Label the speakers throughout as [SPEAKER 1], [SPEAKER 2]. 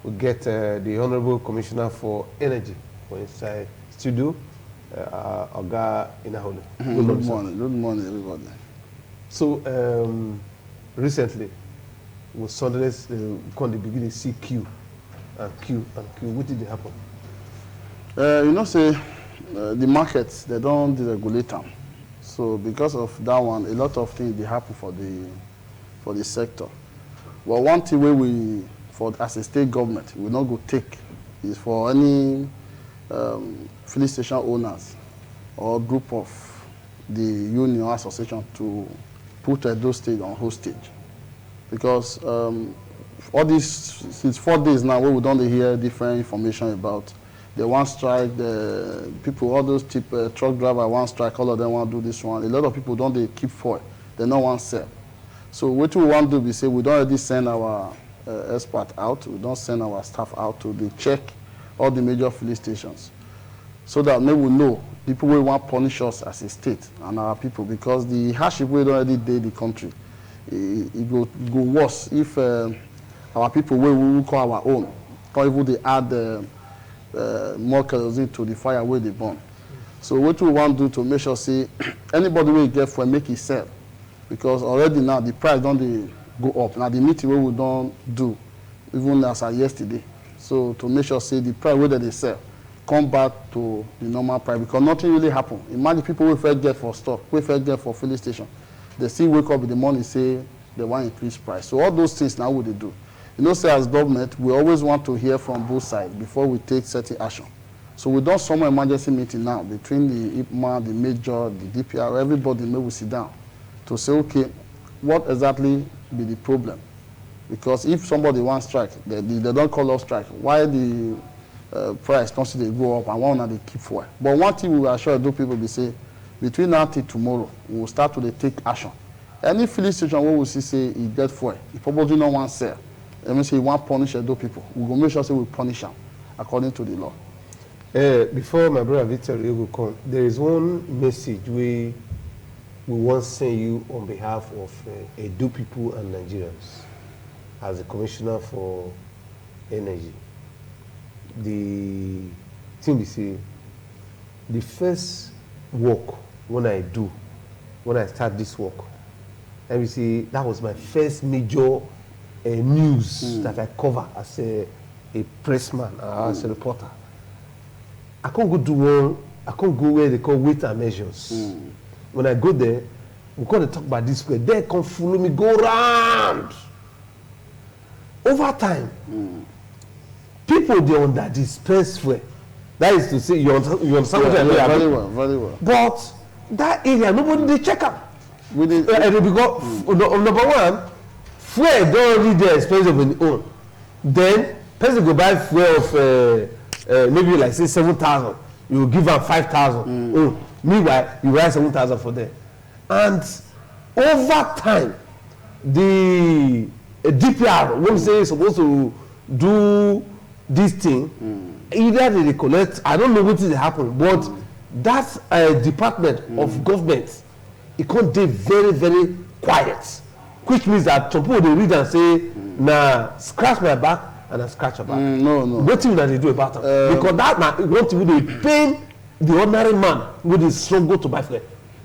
[SPEAKER 1] we get the Honorable Commissioner for Energy for inside studio, Oga Inahole.
[SPEAKER 2] Good morning, everybody.
[SPEAKER 1] So, recently, with Sundays, come the beginning see Q and Q and Q. What did happen?
[SPEAKER 2] The markets, they don't deregulate them. So because of that one, a lot of things they happen for the sector. Well, one thing we as a state government, we not go take is for any filling station owners or group of the union or association to put those state on hostage. Because all these, since 4 days now, we don't hear different information about the one strike, the people, all those truck driver one strike, all of them want to do this one. A lot of people don't they keep for it. They don't want to sell. So what we want to do, we say we don't already send our expert out, we don't send our staff out to check all the major filling stations. So that maybe we know people will want to punish us as a state and our people, because the hardship we already did the country, it go worse if our people will call our own, or even they add more kerosene to the fire where they burn. So what we want to do to make sure say anybody will get for make it sell, because already now the price don't go up. Now the meeting we don't do even as of yesterday. So to make sure say the price where they sell come back to the normal price, because nothing really happen. Imagine people will first get for stock, we first get for filling station. They still wake up in the morning say they want to increase price. So all those things now what they do. Say as government, we always want to hear from both sides before we take certain action. So we don't summon emergency meeting now between the IPMA, the major, the DPR, everybody may we sit down to say, okay, what exactly be the problem? Because if somebody wants strike, they don't call us strike. Why the price constantly go up and one they keep for it? But one thing we will assure those people, we say, between now till tomorrow, we will start to take action. Any filling station where we see say it get for it, it probably not want to sell. Let me say you want to punish those people. We will make sure say we punish them according to the law.
[SPEAKER 1] Before my brother Victor will come, there is one message we want to send you on behalf of Edo people and Nigerians as the Commissioner for Energy. The thing we say, the first work when I start this work, let me say that was my first major news that I cover as a pressman, as a reporter. I can't go where they call weight and measures. When I go there, we got to talk about this way. They come follow me, go round. Over time, people they under dispense fuel. That is to say, you understand what I mean?
[SPEAKER 2] Very well, very well.
[SPEAKER 1] But that area, nobody they check up. Because number one, fuel don't really dey expensive on its own. Then person go buy fuel of maybe like say 7,000, you give am 5,000. Meanwhile you buy 7,000 for them. And over time, the DPR when say supposed to do this thing, either they collect, I don't know what is happen, but that department of government, it can't be very, very quiet. Which means that some people they read and say, nah, scratch my back and I scratch your back.
[SPEAKER 2] No.
[SPEAKER 1] What thing that they do about it? Because that now what thing they pain the ordinary man with his struggle to buy fuel.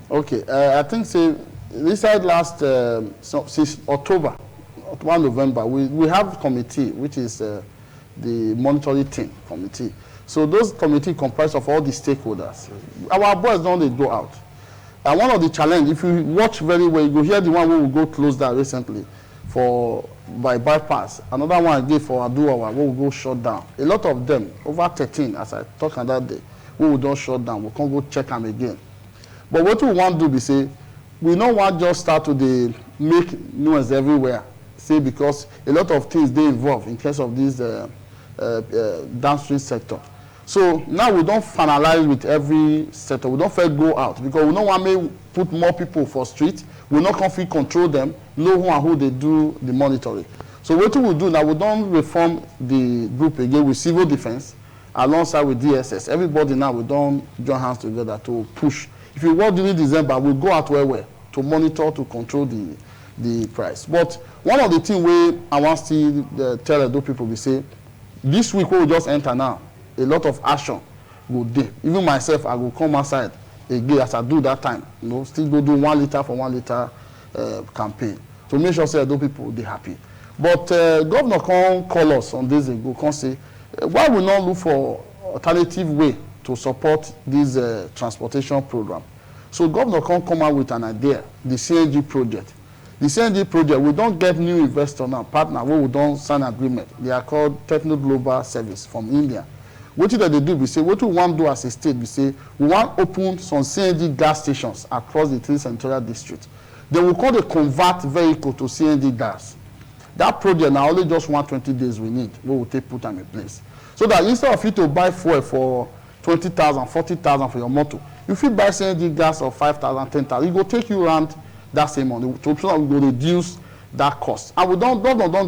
[SPEAKER 2] Okay, I think say this side last since October, 1 November, we have a committee which is the monitoring team committee. So those committee comprise of all the stakeholders. Our boys don't they go out. And one of the challenge, if you watch very well, you go hear the one we will go close down recently by bypass. Another one again for Aduawa, we will go shut down. A lot of them, over 13, as I talked on that day, we will don't shut down. We can't go check them again. But what we want to do is say, we don't want just start to make noise everywhere. Say because a lot of things they involve in case of this downstream sector. So now we don't finalize with every sector. We don't first go out because we don't want to put more people for street. We not confident control them, know who and who they do the monitoring. So what we will do now, we don't reform the group again with civil defense alongside with DSS. Everybody now we don't join hands together to push. If you work during December, we'll go out where to monitor, to control the price. But one of the things I want to tell those people, we say, This week we just enter now, a lot of action will dey. Even myself, I will come outside again as I do that time. You know, still go do 1 liter for 1 liter campaign to make sure say those people they happy. But governor can't call us on this ago, can't say why we not look for alternative way to support this transportation program. So governor can't come out with an idea, the CNG project. The CNG project, we don't get new investor now, partner, where we don't sign agreement. They are called Techno Global Service from India. What did they do? We say, what we want to do as a state, we say, we want to open some CNG gas stations across the 3 senatorial districts. Then we call the convert vehicle to CNG gas. That project now only just 120 days we need, we will take put them in place. So that instead of you to buy fuel for 20,000, 40,000 for your motor, if you buy CNG gas of 5,000, 10,000, it will take you around that same money. So that we will reduce that cost. And we don't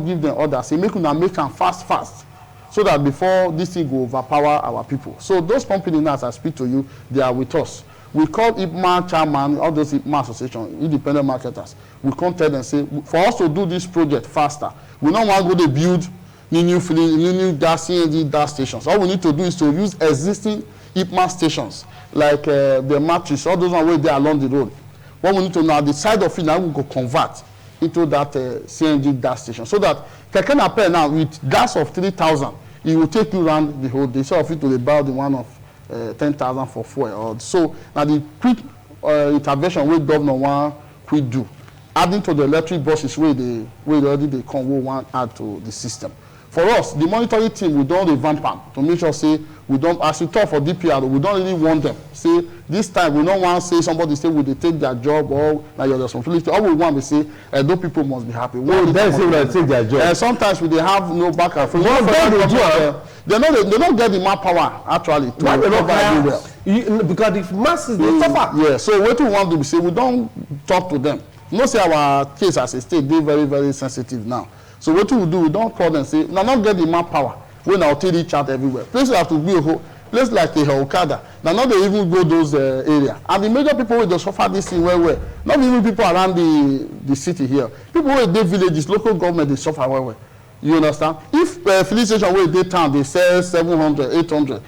[SPEAKER 2] give them orders. Say, make them fast. So that before this thing will overpower our people. So those companies now, as I speak to you, they are with us. We call IPMA chairman, all those IPMA association, independent marketers. We come tell them, say, for us to do this project faster, we don't want to go to build new gas, CNG gas stations. All we need to do is to use existing IPMA stations, like the matrix, all those ones where they are along the road. What we need to know, the side of it now we go convert into that CNG gas station. So that Keke Napep now with gas of 3,000, it will take you around the whole day. So of it to about the one of 10,000 for fuel. So now the quick intervention where governor want quick do, adding to the electric buses where they already come, we want add to the system. For us, the monitoring team, we don't revamp them to make sure, say, we don't, as we talk for DPR, we don't really want them. Say, this time, we don't want to say somebody say, will they take their job or like your responsibility. All we want to say, those people must be happy.
[SPEAKER 1] No, that's it, they take their job.
[SPEAKER 2] Sometimes they have no back and forth. They don't get the manpower, actually, to cover well.
[SPEAKER 1] Because the masses, they suffer.
[SPEAKER 2] Yeah, so what we want to do, say, we don't talk to them. You know, say our case as a state, they're very, very sensitive now. So what we do, we don't call them, say, now not get the manpower. When I'll take each out everywhere. Places have to be a whole place like a Okada. Now not they even go those areas. And the major people will just suffer this thing well. Not even people around the city here. People who they villages, local government, they suffer well. You understand? If filling station where they town, they sell 700, 800.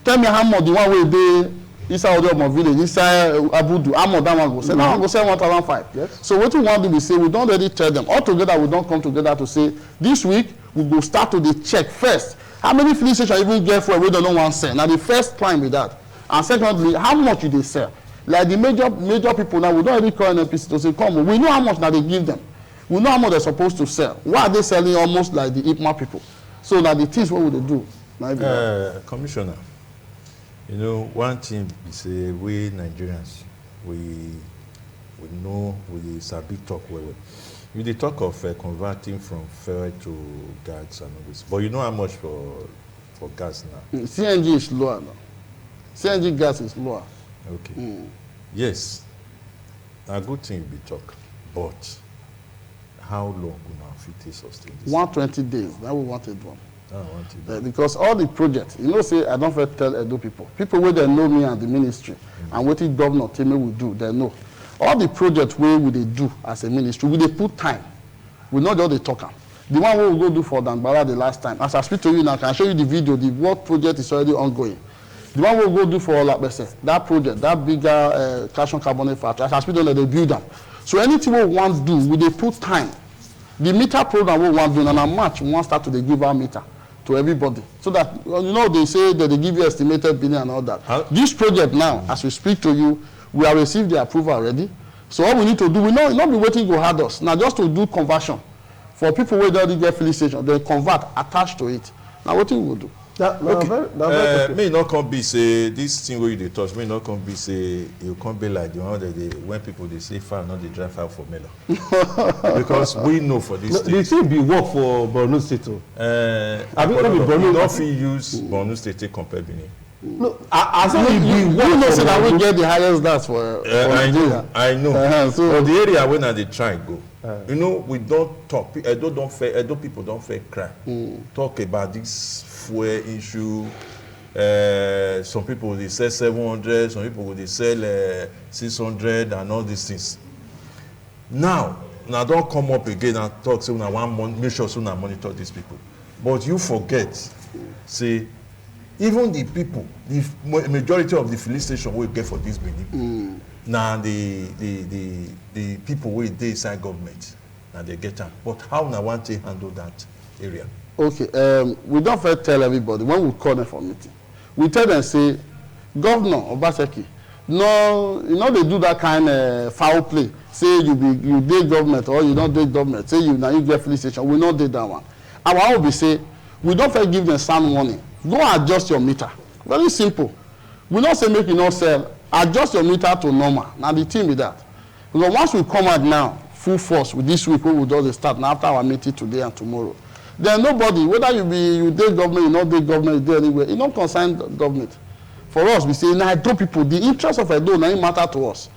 [SPEAKER 2] Tell me how much the one where they inside Odeomo village, inside Abudu, how much that one go sell? That one go sell 1,500. Yes. So what we want to be say, we don't really tell them. All together, we don't come together to say, this week, we go start to the check first. How many filling stations even get for we don't know one sell? Now the first time with that. And secondly, how much do they sell? Like the major people now, we don't really call NPC to say, come, we know how much now they give them. We know how much they're supposed to sell. Why are they selling almost like the IPMA people? So now the things, what would they do?
[SPEAKER 3] Commissioner, you know, one thing is we Nigerians, we know we sabi talk well. You dey talk of converting from fuel to gas and all this, but you know how much for gas now?
[SPEAKER 2] CNG is lower now. CNG gas is lower.
[SPEAKER 3] Okay. Yes, a good thing be talk, but how long will now fit sustain this?
[SPEAKER 2] 120 days. That we wanted one. Because all the projects, you know, say I don't tell Edo people where they know me and the ministry, and what the governor tell me will do, they know. All the projects where we they do as a ministry, we they put time. We not just they talk. The one we will go do for Dangbara the last time. As I speak to you now, I can show you the video. The work project is already ongoing. The one we will go do for Lapese, that project, that bigger calcium carbonate factory. As I speak to them, they build them. So anything we want to do, we they put time. The meter program we want to do, and a March we want to start to give our meter to everybody, so that you know they say that they give you estimated billing and all that. This project now, as we speak to you, we have received the approval already. So all we need to do, we not be waiting to hard us. Now just to do conversion. For people who already get filling station, they convert, attached to it. Now what we will do?
[SPEAKER 3] May not come be say this thing where you touch, may not come be say you can't be like the one that they when people they say far, not they drive far for Mela. Because we know for this
[SPEAKER 1] thing. They say be work for Borno State.
[SPEAKER 3] I mean, Borno don't use Borno State to compare Benin.
[SPEAKER 2] No, as you know, say that we get the highest gas for
[SPEAKER 3] I know. So the area when they try go. You know, we don't talk. Edo people don't fair cry. Talk about this fuel issue. Some people they sell 700. Some people they sell 600 and all these things. Now don't come up again and talk. So now 1 month, make sure so now monitor these people. But you forget say even the people, the majority of the filling station we get for this Benin, now the people wey dey inside government, now they get them. But how na want to handle that area?
[SPEAKER 2] Okay, we don't first tell everybody when we call them for meeting. We tell them say, Governor Obaseki, no, you know they do that kind of foul play. Say you dey government or you don't dey government. Say you get filling station. We not dey that one. Our own be say we don't first give them sound warning. Go adjust your meter. Very simple. We not say make you not sell. Adjust your meter to normal. Now the thing with that. Because once we come out now, full force with this week, we will just start now after our meeting today and tomorrow. Then nobody, whether you dey government, you not dey government, you dey anywhere, it don't concern government. For us, we say, now Edo people, the interest of Edo now matter to us.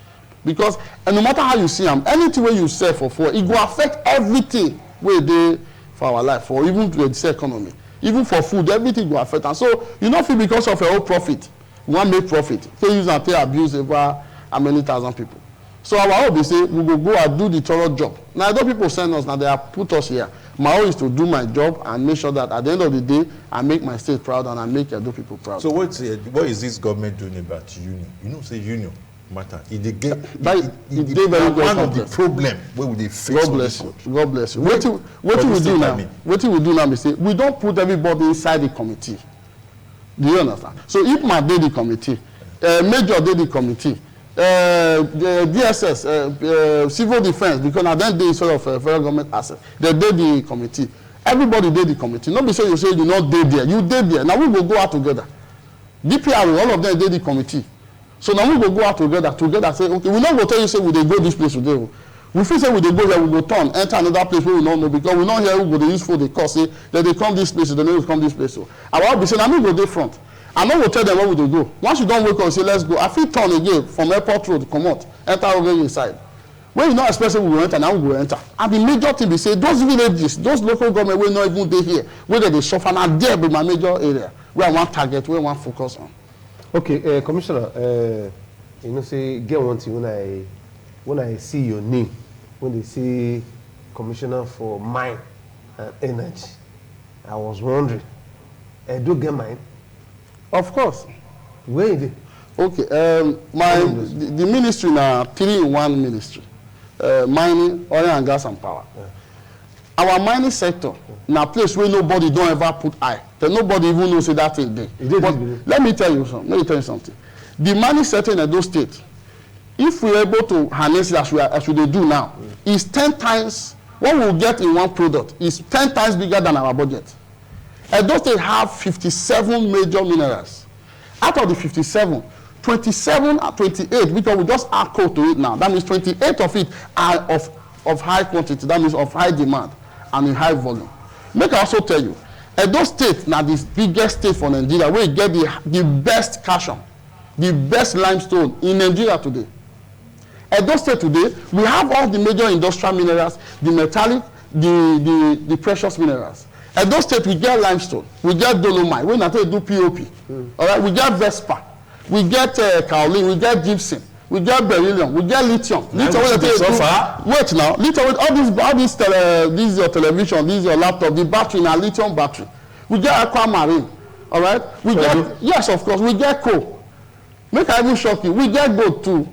[SPEAKER 2] Because and no matter how you see them, anything where you sell for, it will affect everything where they for our life, for even to the economy. Even for food, everything will affect. And so you not feel because of your own profit, you want make profit. Pay use and pay abuse over how many thousand people. So our hope is say we will go and do the thorough job. Now Edo people send us, now they have put us here. My hope is to do my job and make sure that at the end of the day, I make my state proud and I make Edo people proud.
[SPEAKER 3] So what is this government doing about union? You know, say union matter. It they get
[SPEAKER 2] one
[SPEAKER 3] of the problem where we they face.
[SPEAKER 2] God bless you. God bless you. What we do now? What we do now is say we don't put everybody inside the committee. Do you understand? So if my did the committee, Major did the committee, the DSS, civil defense, because now then they sort of federal government asset, they did the committee. Everybody did the committee. Not be say you not did there. You did there. Now we will go out together. DPR, all of them did the committee. So now we will go out together say, okay, we not go tell you say we dey go this place today. We feel say we dey go here, we go turn, enter another place where we don't know because we not here we go dey use food, they call say that they come this place, they don't come this place. So I will be saying, I will go dey front. I know we'll tell them where we dey go. Once you don't wake up and say, let's go, I feel turn again from airport road, come out, enter over inside. When you not expect we will enter, now we will enter. And the major thing be say, those villages, those local government will not even dey here, where they suffer, now there be my major area, where I want target, where I want focus on.
[SPEAKER 1] Okay, Commissioner, you know, say get one thing when I see your name, when they say Commissioner for Mine and Energy, I was wondering, do get mine?
[SPEAKER 2] Of course.
[SPEAKER 1] Where is it?
[SPEAKER 2] Okay, the ministry now 3-in-1 ministry, mining, oil and gas and power. Yeah. Our mining sector now place where nobody don't ever put eye. That nobody even knows that thing there. But let me tell you something. The mining sector in Edo State, if we're able to harness it as we do now, is 10 times what we'll get in one product is 10 times bigger than our budget. Edo State have 57 major minerals. Out of the 57, 27 or 28, because we just add coal to it now. That means 28 of it are of high quantity. That means of high demand and in high volume. Make I also tell you, Edo State now the biggest state for Nigeria where you get the best calcium, the best limestone in Nigeria today. Edo State today, we have all the major industrial minerals, the metallic, the precious minerals. Edo State, we get limestone, we get dolomite, we not do POP. All right, we get Vespa, we get kaolin, we get gypsum, we get beryllium, we get lithium. Lithium wait now, lithium, all this this is your television, this is your laptop, the battery now lithium battery. We get aquamarine, all right? We get yes, of course, we get coal. Make I even shock you, we get gold too.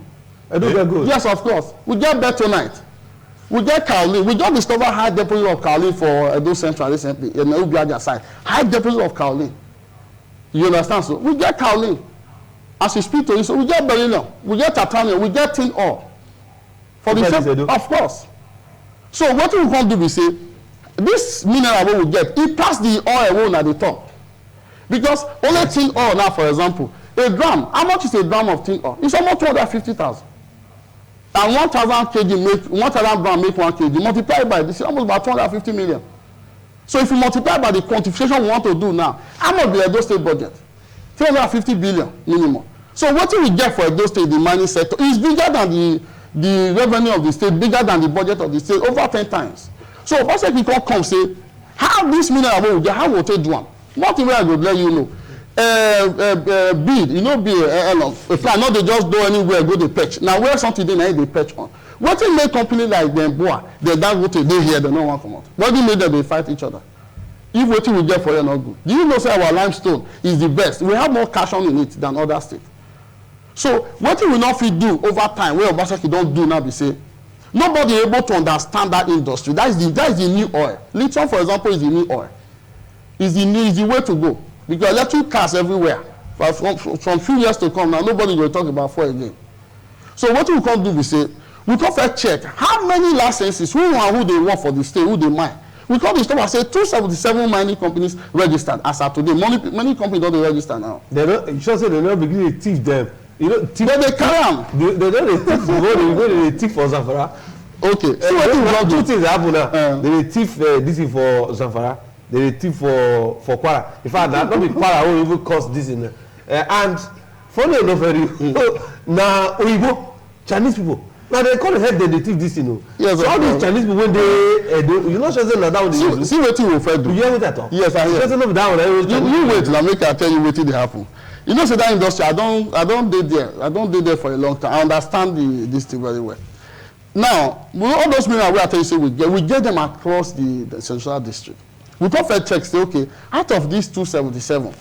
[SPEAKER 1] I do get gold.
[SPEAKER 2] Yes, of course. We get bentonite. We get kaolin. We just discover high deposit of kaolin for Edo Central recently in the Ubiaja side. High deposit of kaolin. You understand? So we get kaolin. As we speak to you, so we get beryllium, we get titanium, we get tin ore. For the same, of course. So what we can do is say, this mineral we get, it pass the oil at the top. Because only tin ore now, for example, a gram, how much is a gram of tin ore? It's almost 250,000. And 1,000 kg make 1,000 gram make 1 kg. Multiply by this, almost about 250 million. So if you multiply by the quantification we want to do now, how much be Edo State budget? 350 billion minimum. So what we get for Edo State, the mining sector, is bigger than the revenue of the state, bigger than the budget of the state, over 10 times. So once we can come say, how this mineral will get, how will they do one? One thing I would let you know. Bid, you know, a plan, not they just do anywhere, go to patch. Now, where something they patch on. What if make company like them, boy, they don't go to they here, they don't want to come out. What do you make them they fight each other? if wetin we get for here not good. Do you know say our limestone is the best? We have more calcium in it than other states. So wetin we not fit do over time, wey Obaseki don do now be say nobody able to understand that industry. That is the new oil. Lithium, for example, is the new oil. Is the way to go, because electric cars everywhere. But from few years to come now, nobody will talk about fuel again. So what we can do, we say, we can first check how many licenses, who they work for the state, who they mine. We can stop and say 277 mining companies registered as of today. Many companies don't register now.
[SPEAKER 1] They don't. You should say they don't begin to thief them. You know, thief,
[SPEAKER 2] they carry them.
[SPEAKER 1] They don't thief the road. They thief for Zamfara.
[SPEAKER 2] Okay.
[SPEAKER 1] So two things happen now. They thief this is for Zamfara. They thief for Kwara. In fact, that not be Kwara who even cause this in. And funny enough, now Oyibo Chinese people. Now they call the head they thief this, you know. Yes, so all these Chinese people when they you know sure say that one they do.
[SPEAKER 2] See what you will do.
[SPEAKER 1] You hear what I talk?
[SPEAKER 2] Yes, I hear.
[SPEAKER 1] Just that one.
[SPEAKER 2] You wait, la make I tell you what they happen. You know, say that industry, I don't do there. I don't do there for a long time. I understand this thing very well. Now, all those minerals where I tell you say we get them across the central district. We perfect check say okay, out of these 277,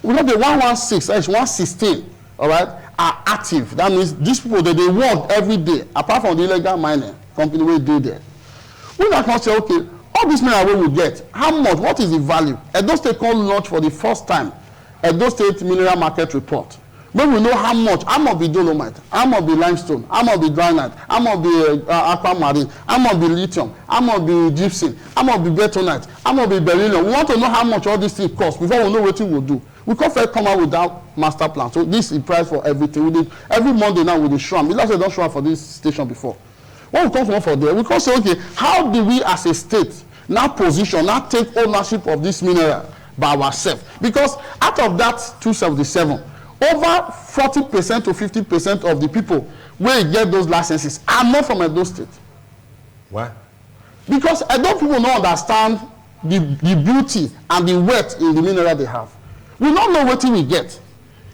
[SPEAKER 2] we know the 116, 116, all right, are active. That means these people they work every day, apart from the illegal mining company we do there. We now can say okay, all these minerals we get, how much? What is the value? Edo State can launch for the first time Edo State Mineral Market Report. When we know how much be dolomite, how much be limestone, how much be granite, how much be aquamarine, how much be lithium, how much be gypsum, how much be bentonite, how much be beryllium. We want to know how much all these things cost before we know what we will do. We can't first come out with that master plan. So this is the price for everything. We did every Monday now with the shram. It's like they don't show up for this station before. When we come from for there, we can say, okay, how do we as a state now position, now take ownership of this mineral by ourselves? Because out of that 277, over 40% to 50% of the people where get those licenses are not from Edo State.
[SPEAKER 3] Why?
[SPEAKER 2] Because Edo people don't understand the beauty and the wealth in the mineral they have. We don't know what we get.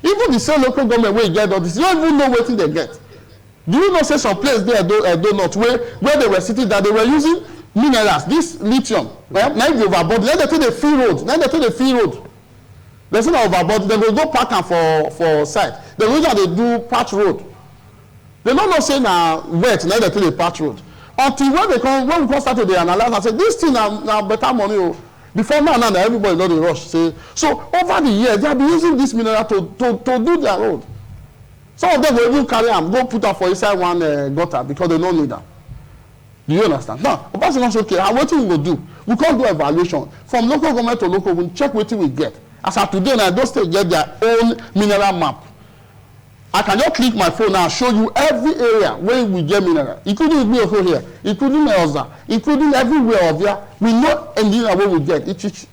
[SPEAKER 2] Even the same local government where you get all this, you don't even know what they get. Do you know say some place there Edo North where they were sitting that they were using minerals, this lithium, right? Now they overboard, then they take the free road. They say na overboard, they will go park am for site. The reason they do patch road. They don't know say na wet, now they take the patch road. Until when we come start to analyze and say this thing na better money o. Before now everybody know the rush say. So over the years they have been using this mineral to do their road. Some of them will even carry am go put am for inside one gutter because they don't need am. Do you understand? Now, the person say okay, and wetin we go do? We can't do evaluation from local government to local government, check wetin we get. As of today now, those states get their own mineral map. I can just click my phone now and show you every area where we get mineral, including Igbo here, including Elza, including everywhere of there. We know engineer where we get each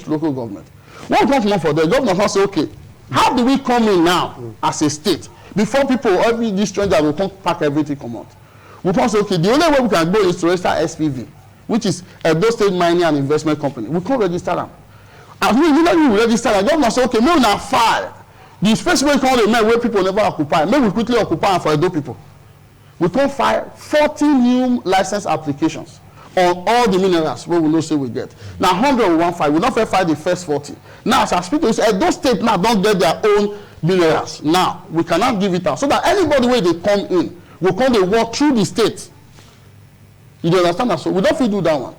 [SPEAKER 2] local government. One government for the government can say, okay, how do we come in now as a state before people, this stranger will come pack everything come out? We can say, okay, the only way we can go is to register SPV, which is Edo State Mining and Investment Company. We can't register them. And we register them. The government say, okay, maybe now file. The space where we call the men where people never occupy, maybe we quickly occupy for Edo people. We can file 40 new license applications on all the minerals where we know say we get. Now 100 we want file. We don't file the first 40. Now as I speak to you, Edo State now don't get their own minerals. Now we cannot give it out. So that anybody where they come in will come they walk through the state. You don't understand that? So we don't feel do that one.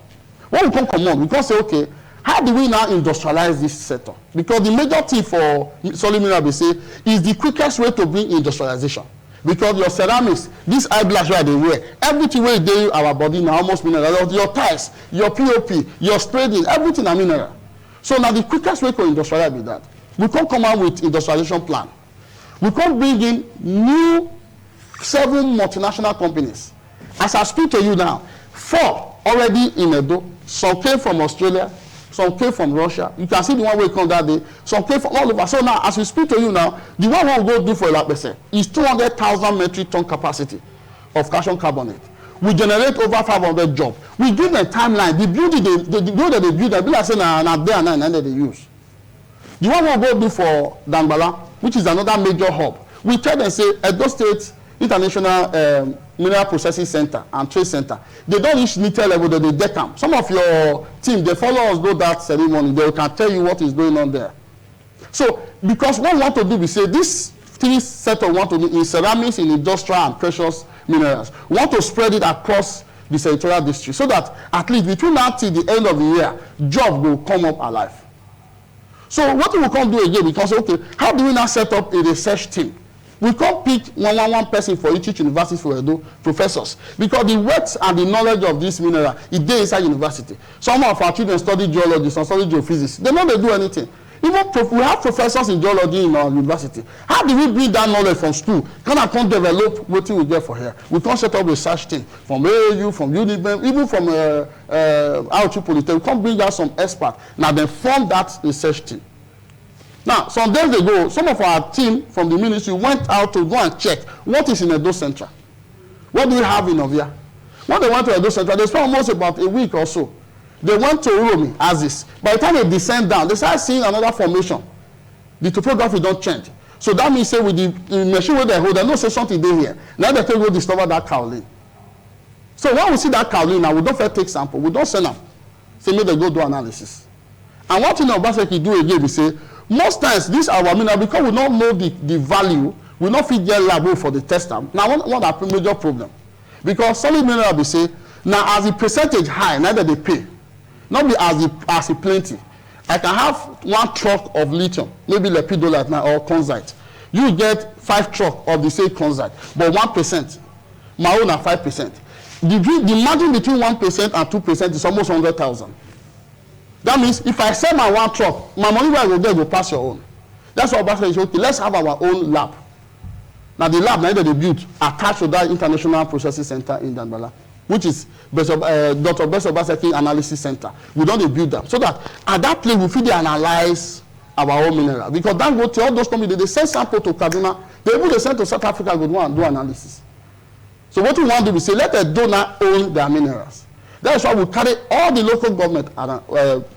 [SPEAKER 2] When we come on, we can say, okay, how do we now industrialize this sector? Because the major thing for solid mineral we say is the quickest way to bring industrialization. Because your ceramics, this eyeglass where they wear, everything where they do our body now almost mineral. Your tiles, your POP, your spreading, everything are mineral. So now the quickest way to industrialize is that we can come out with industrialization plan. We can bring in new 7 multinational companies. As I speak to you now, 4 already in Edo. Some came from Australia, some came from Russia. You can see the one way come that day. Some came from all over. So now, as we speak to you now, the one we will go do for Elapese is 200,000 metric ton capacity of calcium carbonate. We generate over 500 jobs. We give them timeline. The building, the road that they build, they be like saying na day and night that they use. The one we will go do for Dangbala, which is another major hub. We tell them say Edo State International mineral processing center and trade center, they don't reach neutral level, that they deck them. Some of your team, they follow us do that ceremony, they can tell you what is going on there. So, because what we want to do, we say this 3 sectors we want to do in ceramics, in industrial and precious minerals. We want to spread it across the senatorial district so that at least between now till the end of the year, job will come up alive. So what we will come do again, because okay, how do we now set up a research team? We can't pick one person for each university for Edo, professors, because the weight and the knowledge of this mineral is there inside university. Some of our children study geology, some study geophysics. They know they do anything. Even we have professors in geology in our university. How do we bring that knowledge from school? Can I come develop what we get for here? We can't set up a research team from AAU, from UNIBEM, even from RT Polytechnic. We can't bring out some experts. Now then form that research team. Now, some days ago, some of our team from the ministry went out to go and check what is in Edo Central. What do we have in Ovia? When they went to Edo Central, they spent almost about a week or so. They went to Uromi as this. By the time they descend down, they start seeing another formation. The topography don't change. So that means say with the machine where they hold, they know say something there here. Now they can go discover that kaolin. So when we see that kaolin now, we don't first take sample, we don't send them. Say make they go do analysis. And one thing Obaseki do again, we say, most times this our mineral, because we don't know the value, we don't fit get lab for the tester. Now one that major problem. Because solid mineral we say, now as the percentage high, neither they pay. Not be as the plenty. I can have 1 truck of lithium, maybe lepidolite now or consite. You get 5 truck of the same consite, but 1%. My own are 5%. The margin between 1% and 2% is almost 100,000. That means if I sell my 1 truck, my money where I go there will pass your own. That's why Obasa is okay. Let's have our own lab. Now the lab now that they built attached to that international processing center in Danbala, which is Dr. Best Obaseki Analysis Center. We don't build them so that at that place we feel they analyze our own mineral. Because then go to all those companies, they send sample to Kaduna, they even they send to South Africa go do and do analysis. So what we want to do is say let the donor own their minerals. That's why we carry all the local government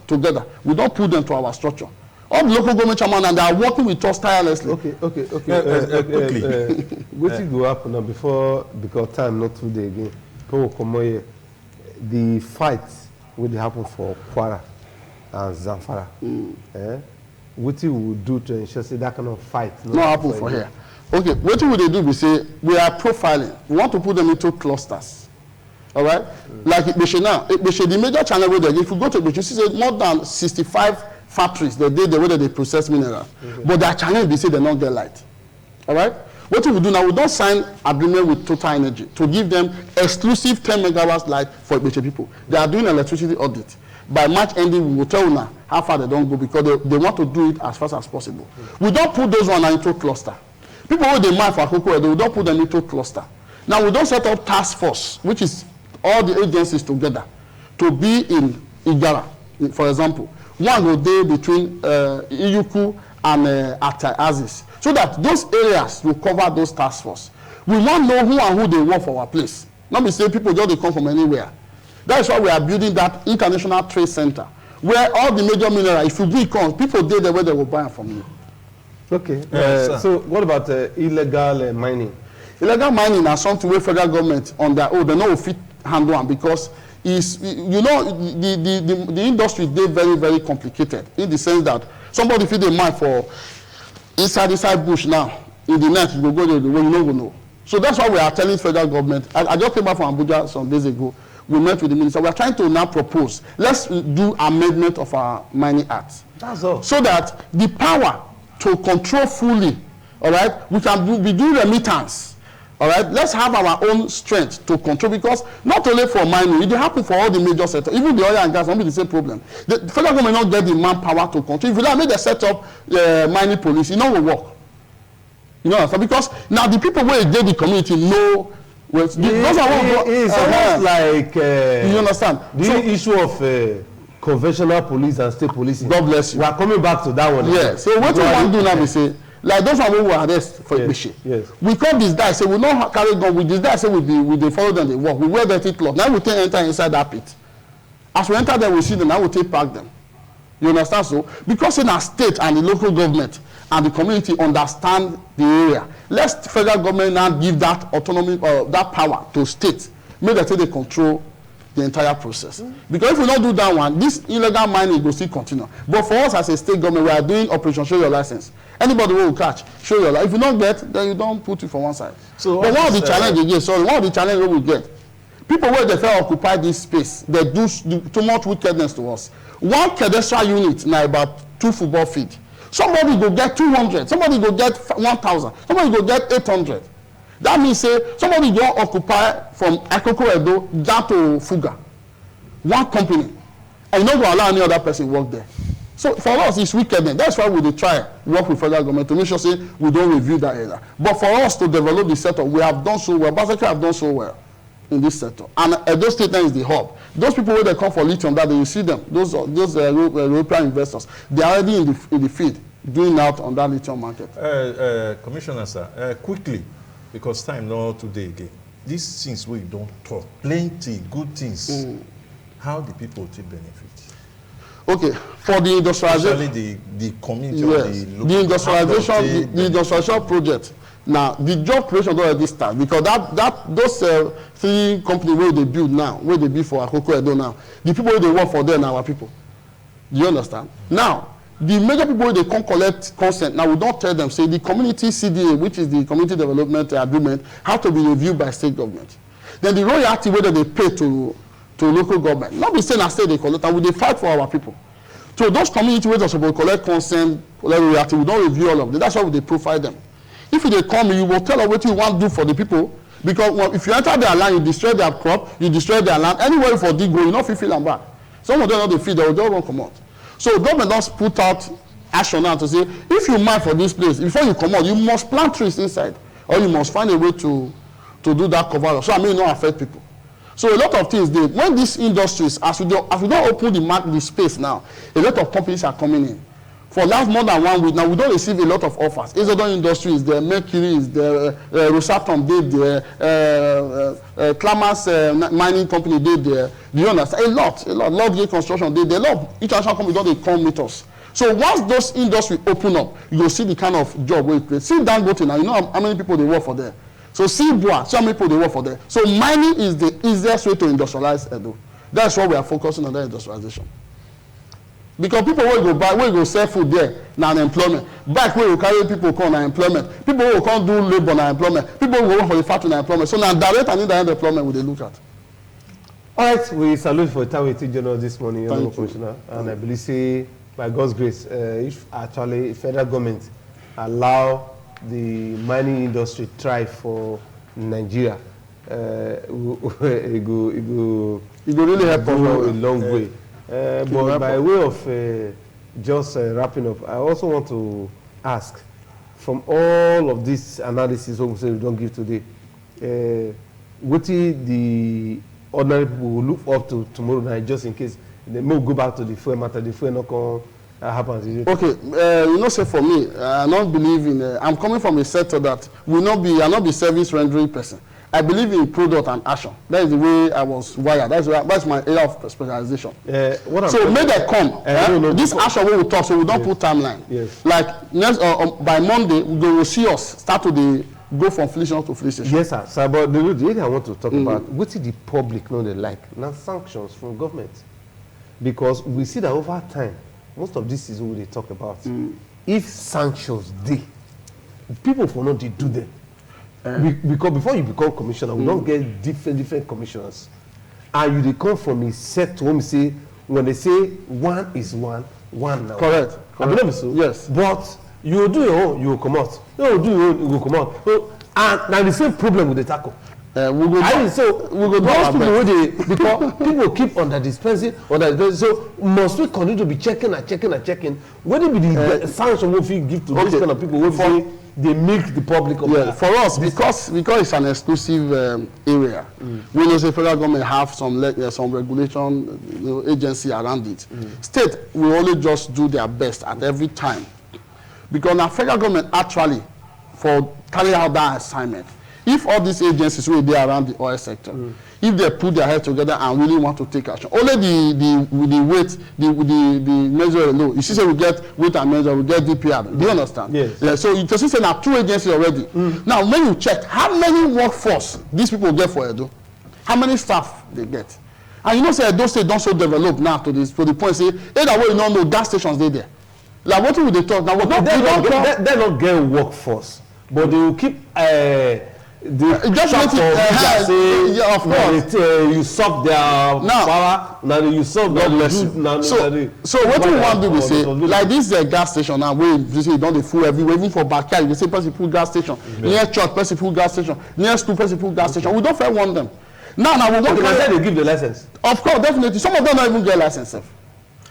[SPEAKER 2] together. We don't put them to our structure. All the local government chairman and they are working with us tirelessly.
[SPEAKER 1] Okay. Quickly. What will happen now before, because time not today again. The fight will happen for Kwara and Zamfara. What you will do to ensure that kind of fight
[SPEAKER 2] not happen for here? Okay, what will they do? We say we are profiling. We want to put them into clusters. All right, like Ibeshe now. Ibeshe, the major channel where they, if you go to Ibeshe, you see more than 65 factories they did the way that they process minerals. But their channel they say they don't get light. All right. What we do now, we don't sign agreement with Total Energy to give them exclusive 10 megawatts light for Ibeshe people. They are doing electricity audit. By March ending, we will tell you now how far they don't go because they want to do it as fast as possible. We don't put those ones into cluster. People who they mine for Akoko, we don't put them into cluster. Now we don't set up task force, which is all the agencies together, to be in Igara, for example. One will be between Iyuku and Aziz. So that those areas will cover those task force. We want to know who and who they want for our place. Not be saying people just they come from anywhere. That is why we are building that international trade center where all the major minerals, if you bring come, people there where they will buy from you.
[SPEAKER 1] Okay. So what about illegal mining?
[SPEAKER 2] Illegal mining is something where federal government on their own they know fit handle on because is you know the industry they very very complicated in the sense that somebody feed a mine for inside bush now in the night you go there the way you no go know. So that's why we are telling federal government. I just came back from Abuja some days ago. We met with the minister. We are trying to now propose. Let's do amendment of our mining act.
[SPEAKER 1] That's all.
[SPEAKER 2] So that the power to control fully, all right, we can be doing remittance. All right, let's have our own strength to control because not only for mining, it happen for all the major sectors, even the oil and gas, not be the same problem. The federal government not get the manpower to control. If you don't make the set up mining police, it not will work. You know, so because now the people where they the community know. Well, those are
[SPEAKER 1] it's almost like
[SPEAKER 2] you understand
[SPEAKER 1] the issue of conventional police and state police.
[SPEAKER 2] God bless you.
[SPEAKER 1] We are coming back to that one.
[SPEAKER 2] Yeah. So what we want to do now is say. Like those one who were arrested for Ibeshe.
[SPEAKER 1] Yes.
[SPEAKER 2] We call this guy, say we not carry gun with this guy, say we follow them, they walk. We wear dirty clothes. Now we take enter inside that pit. As we enter there, we see them, now we take park them. You understand so? Because in our state and the local government and the community understand the area. Let federal government now give that autonomy or that power to state, make them say they control the entire process. Because if we don't do that one, this illegal mining will still continue. But for us as a state government, we are doing Operation Show Your License. Anybody will catch, show your license. If you don't get, then you don't put it for one side.
[SPEAKER 3] So
[SPEAKER 2] but one of the challenge again, sorry, one of the challenge we get, people where they fail occupy this space, they do too much wickedness to us. One cadastral unit now about 2 football field. Somebody go get 200, somebody go get 1,000, somebody go get 800. That means say somebody go occupy from Akoko Edo down to Fuga, one company, and you don't go allow any other person work there. So for us, it's wickedness. That's why we try work with federal government to make sure say we don't review that area. But for us to develop the sector, we have done so well. Basically, have done so well in this sector. And Edo State is the hub. Those people where they come for lithium, that you see them, those European investors, they are already in the field doing out on that lithium market.
[SPEAKER 3] Commissioner, sir, quickly, because time not today again. These things we don't talk, plenty good things. How the people to benefit? Okay,
[SPEAKER 2] for the industrialization,
[SPEAKER 3] especially the community,
[SPEAKER 2] yes, the industrialization project. Now the job creation don't already start because those 3 companies where they build now, where they build for Akoko Edo now, the people where they work for them are our people. Do you understand? Now the major people where they come collect consent, now we don't tell them say the community CDA, which is the community development agreement, have to be reviewed by state government. Then the royalty whether they pay to local government, not be saying I say they collect, and we they fight for our people. So those community where they supposed to collect consent, collect royalty, we don't review all of them. That's why they profile them. If they come, you will tell them what you want to do for the people. Because well, if you enter their land, you destroy their crop, you destroy their land. Anywhere for dig go, you not feel them back. Some of them not they feel, they will just won't come out. So government does put out action now to say, if you mine for this place, before you come out, you must plant trees inside, or you must find a way to do that cover up. So I mean, not affect people. So a lot of things they when these industries, as we don't open the space now, a lot of companies are coming in. For last more than 1 week now, we don't receive a lot of offers. Isodon Industries, the Mercury, the Rosatom did there, Clamas mining company did there. Do you understand? A lot of construction did there. A lot of international companies don't come meet us. So once those industries open up, you will see the kind of job we create. See Dangote now, you know how many people they work for there. So see Boa, see how many people they work for there. So mining is the easiest way to industrialize Edo. That's why we are focusing on that industrialization. Because people will go buy, will go sell food there, now unemployment. Back where you carry people come on employment. People will come do labor on employment. People will work for the factory on employment. So now direct and indirect employment will they look at.
[SPEAKER 1] All right, we salute for the time we take journal this morning,
[SPEAKER 2] Thank
[SPEAKER 1] Commissioner. And I believe say by God's grace, if actually federal government allow the mining industry thrive for Nigeria, it go really help us a long way. But by way of just wrapping up, I also want to ask, from all of this analysis we don't give today, what is the ordinary people will look up to tomorrow night, just in case they may go back to the fuel matter, the fuel not going happen?
[SPEAKER 2] Okay, you know, say for me, I don't believe in. I'm coming from a sector that will not be. I'm not be service rendering person. I believe in product and action. That is the way I was wired. That's my area of specialization. So may they come. This action we will talk, so we don't put timeline.
[SPEAKER 1] Yes.
[SPEAKER 2] Like next by Monday, we will see us start to go from fleet station to fleet station.
[SPEAKER 1] Yes, sir. So, but the area I want to talk about, what is the public know they like? Now sanctions from government, because we see that over time, most of this is what they talk about. If sanctions dey, people for not do them. Because before you become commissioner, we don't get different commissioners, and you come from a set to when say they say one is one now.
[SPEAKER 2] Correct.
[SPEAKER 1] I believe so.
[SPEAKER 2] Yes.
[SPEAKER 1] But you do your own, you will come out. You do your own, you will come out. So, and now the same problem with the tackle.
[SPEAKER 2] We go
[SPEAKER 1] those people where they, because people keep dispensing. So must we continue to be checking? What will be the sanction we give to these kind of people who say they make the public up?
[SPEAKER 2] For us, because it's an exclusive area, we know the federal government have some regulation agency around it. State will only just do their best at every time, because now federal government actually for carry out that assignment. if all these agencies wey dey around the oil sector, if they put their head together and really want to take action, only the weight, the measure alone. You see, say we get weight and measure, we get DPR. Do you understand?
[SPEAKER 1] Yes.
[SPEAKER 2] Yeah, so you just say now 2 agencies already. Now, when you check how many workforce these people get for Edo, how many staff they get, and you know, say Edo State don't so develop now to the point say either way you don't know gas stations they there. Like what will they talk now?
[SPEAKER 1] They don't get workforce, but they will keep
[SPEAKER 2] just let it. Yeah, of course.
[SPEAKER 1] You suck their power. Now you suck their blessing.
[SPEAKER 2] So what we want to do, we say like this gas station now. We say don't dey full everywhere. Even for backyard, you say person full gas station. Near church, person full gas station. Near school, person full gas station. We don't fair want them. Now we want.
[SPEAKER 1] Because they give the license.
[SPEAKER 2] Of course, definitely. Some of them don't even get license.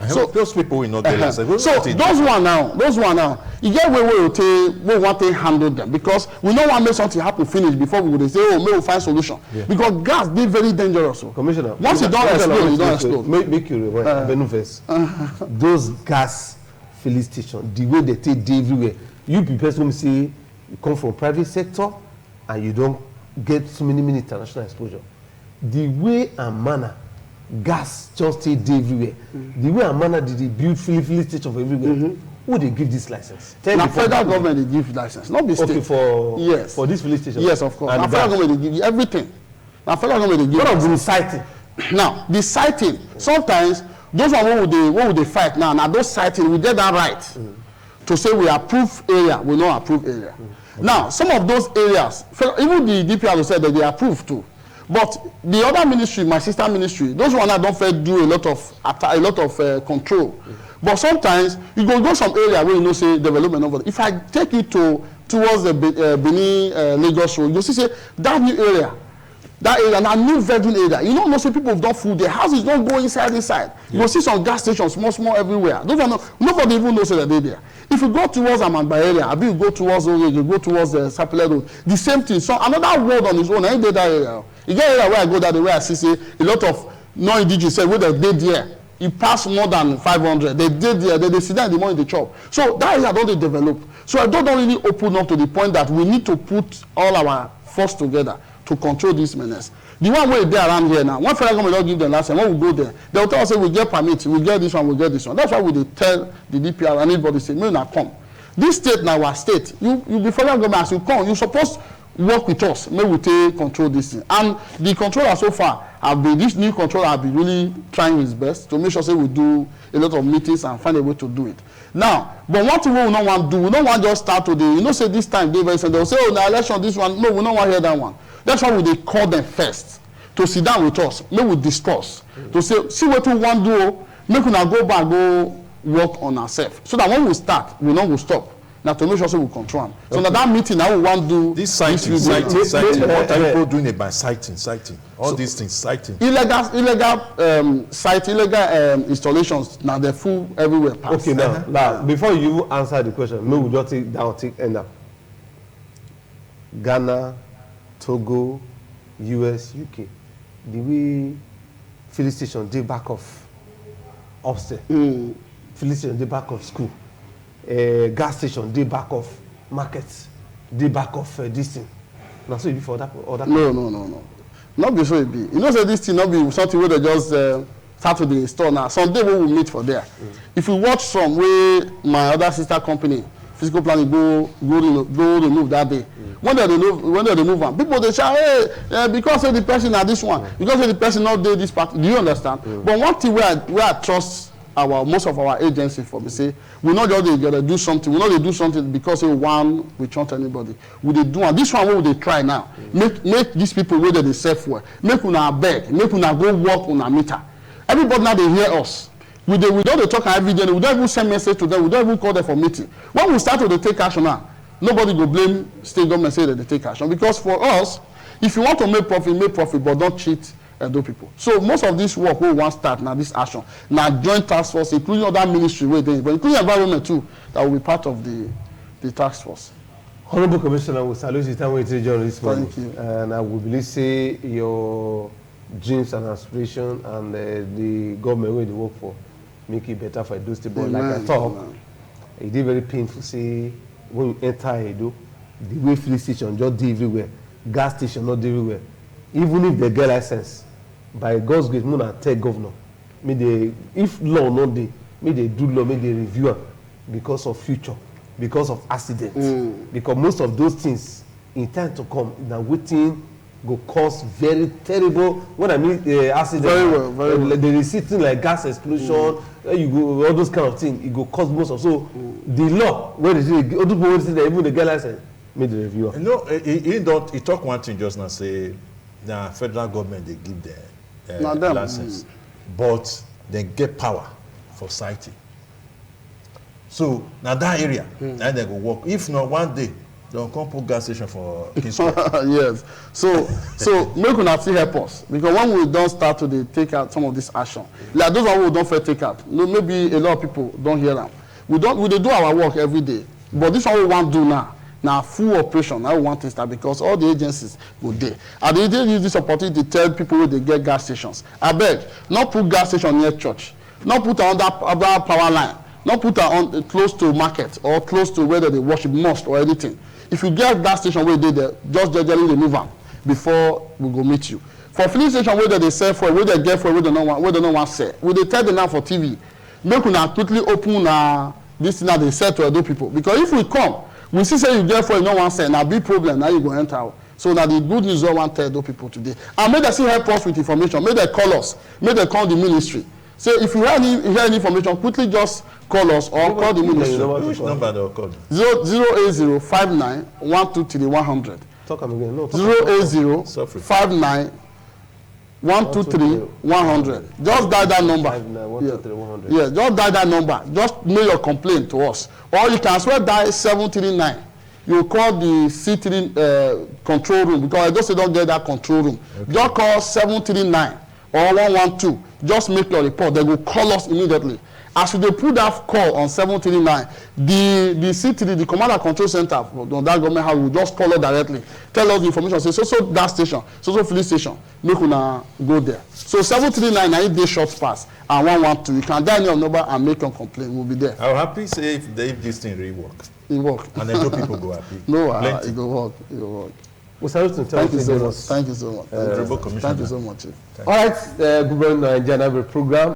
[SPEAKER 3] So those people will not get license.
[SPEAKER 2] So those one now, you get where we want to handle them, because we don't want to make something happen finish before we would say, oh, maybe we'll find solution. Yeah. Because gas be very dangerous.
[SPEAKER 1] Commissioner,
[SPEAKER 2] once it don't explode, it don't explode.
[SPEAKER 1] Make you benefits. Those gas filling stations, the way they take everywhere. You be person who say you come from private sector and you don't get so many international exposure. The way and manner gas just stay everywhere. The way and manner did they build filling station for everywhere. Who they give this license?
[SPEAKER 2] Now federal government they give license, not the state.
[SPEAKER 1] Okay, for this filling station.
[SPEAKER 2] Yes, of course. Now federal government they give you everything. Now federal government they give.
[SPEAKER 1] What of the siting?
[SPEAKER 2] Now the siting, sometimes those are what would they fight now. Now those siting, we get that right to say we approve area, we not approve area. Now some of those areas, even the DPR said that they approve too. But the other ministry, my sister ministry, those one that don't fair do a lot of control. But sometimes you go some area where you know say development over there. If I take you towards the Benin Lagos road, you see say that new area, that new virgin area. You don't know say people don't food. Their houses don't go inside. You will see some gas stations, small everywhere. Those are nobody even knows that they're there. If you go towards Amagba area, I mean you go towards Oye, you go towards Sapele Road, the same thing. So another word on its own, I ain't there that area. You get area where I go that the way I see say a lot of non-indigenous say where they did there. It pass more than 500. They did there, they sit down the money they chop. So that area don't develop. So I don't really open up to the point that we need to put all our force together to control this menace. The one way there around here now, one federal government don't give them license, when we go there, they will tell us say we get permit, we get this one, we get this one. That's why we tell the DPR and anybody say, may not come. This state now our state, you the federal government as you come, you supposed work with us, may we take control this thing. And the controller so far this new controller have been really trying his best to make sure say we do a lot of meetings and find a way to do it. Now, but one thing we don't want to do, we don't want just start today. You know, say this time they will say, oh, now election, this one. No, we don't want to hear that one. That's why we call them first to sit down with us. May we discuss to say, see what we want to do. Make we now go back, go work on ourselves. So that when we start, we know we'll stop. Now to make sure we control them. So that mean now we want to do
[SPEAKER 3] this citing. What are people doing about citing? All these things, citing.
[SPEAKER 2] Illegal installations. Now they're full everywhere.
[SPEAKER 1] Okay, now before you answer the question, maybe we just end up. Ghana, Togo, US, UK. The way filling station they back off upstairs. Filling station they back off school. Gas station they back off markets. They back off this thing. Now so it be for that
[SPEAKER 2] No. Not be so it be. You know say this thing not be something where they just start to the store now. Someday we will meet for there. If you watch some way my other sister company, physical planning go remove that day. When they remove one, people they shout, hey, because of the person at this one, because of the person not do this part. Do you understand? But one thing where I trust most of our agencies for me say, we not just they do something. We not do something because we trust anybody. We they do and this one what they try now. Make these people where they sell for. Make una beg. Make una go work on a meter. Everybody now they hear us. We don't talk every day. We don't even send message to them. We don't even call them for meeting. When we start to take action now, nobody go blame state government say that they take action. Because for us, if you want to make profit, but don't cheat Edo people. So most of this work we want start now, this action, now joint task force, including other ministry, but including environment too, that will be part of the task force.
[SPEAKER 1] Honorable Commissioner, we salute you time to join this morning.
[SPEAKER 2] Thank you.
[SPEAKER 1] And I will believe say your dreams and aspirations and the government where they work for make it better for Edo State. But like I thought, it is very painful. See, when you enter Edo, the way filling station just everywhere. gas station not dey everywhere. Even if they get license, by God's grace, me na tell governor, may they, if law no dey, may they do law, may they review am because of future, because of accidents. Because most of those things in time to come, na wetin go cause very terrible. When I mean accident,
[SPEAKER 2] very well.
[SPEAKER 1] There is something like gas explosion. You go all those kind of things. It go cause most of. So the law, when they say, other people say that even the get license, make the review.
[SPEAKER 3] You know, he don't. He talk one thing just now. Say, the federal government they give the license, but they get power for siting. So now that area, and they go work. If not, one day they'll come put gas station for Kingston.
[SPEAKER 2] Yes. So make una still help us, because when we don't start to take out some of this action, like those one we don't fair take out. No, maybe a lot of people don't hear them. We do our work every day, but this one we want to do now. Now full operation. Now we want to start because all the agencies go there. And they did use this opportunity to tell people where they get gas stations. I beg, not put gas station near church, not put on that power line, not put on close to market or close to where they worship mosque or anything. If you get gas station where they there, just generally remove them before we go meet you. For filling station where they sell for, where they get for, where they don't want to sell, we they tell them now for TV. Make una quickly open this thing that they sell to other people. Because if we come, we see say you get for you no one sell, now big problem, now you go enter. So now the good news I want to tell those people today. And may they still help us with information. May they call us. May they call the ministry. So if you hear any information, quickly just call us or call the ministry.
[SPEAKER 3] Which number they will call?
[SPEAKER 2] 08059 123 100.
[SPEAKER 1] Talk again. No.
[SPEAKER 2] 08059 123 100. Just dial that number.
[SPEAKER 1] 123 100.
[SPEAKER 2] Yeah, just dial that number. Just make your complaint to us. Or you can as well dial 739. You call the C3 control room, because I just don't get that control room. Okay. Just call 739 or 112. Just make your report. They will call us immediately. As they put that call on 739, the C3, the command and control center on that government house will just call us directly. Tell us the information. Say, so gas station, so filling station. Make una go there. So 739 na day short pass and 112. You can dial your number and make your complaint. We'll be there.
[SPEAKER 3] I'm happy say if this thing really work.
[SPEAKER 2] It work.
[SPEAKER 3] And then no people go happy.
[SPEAKER 2] No, it will work. It will work.
[SPEAKER 1] Thank you so much.
[SPEAKER 2] Thank you so much. Thank you so much.
[SPEAKER 1] All right, good morning, Nigerian program.